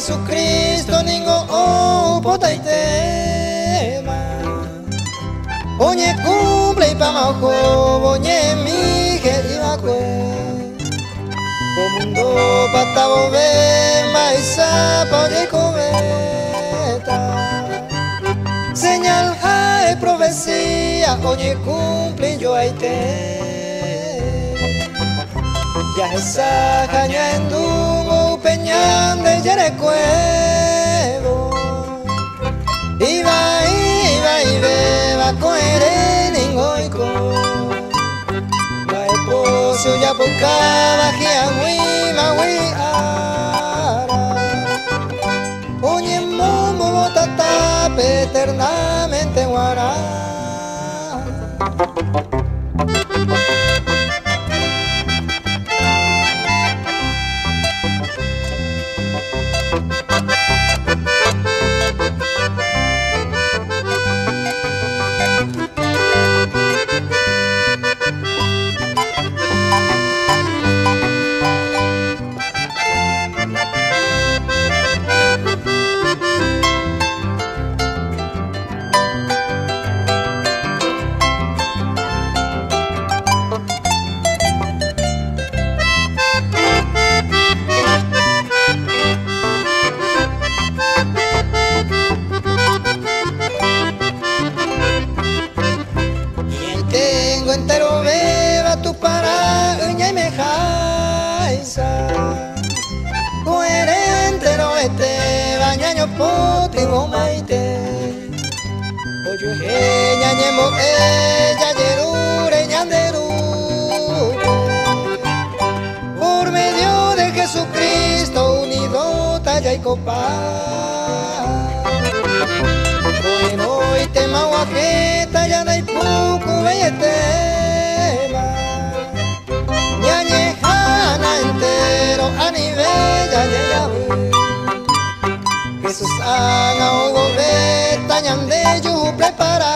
Jesucristo ningo potaitema. Oñe cumple y pa majo, oñe mi querida cue. Comundo patabo ven, maisa oye cometa. Señal hay profecía, oñe cumple yo aite. Ya esa caña en Dungo, peñán de Yerecuevo. Iba y beba coere ningoico. Va esposo ya pocaba que agüi magüi ara. Oñe momo botata eternamente guará. Entero beba tu para uña y me jaisa. Coherente no este bañaño potigo maite. Oyo eña ñemo ella yerure ñanderu. Por medio de Jesucristo unido talla y copa. Bueno y tema guajeta ya no hay poco bellete. Ñañejana entero a nivel ya llega. Jesús haga o gobeta ñande yo prepara.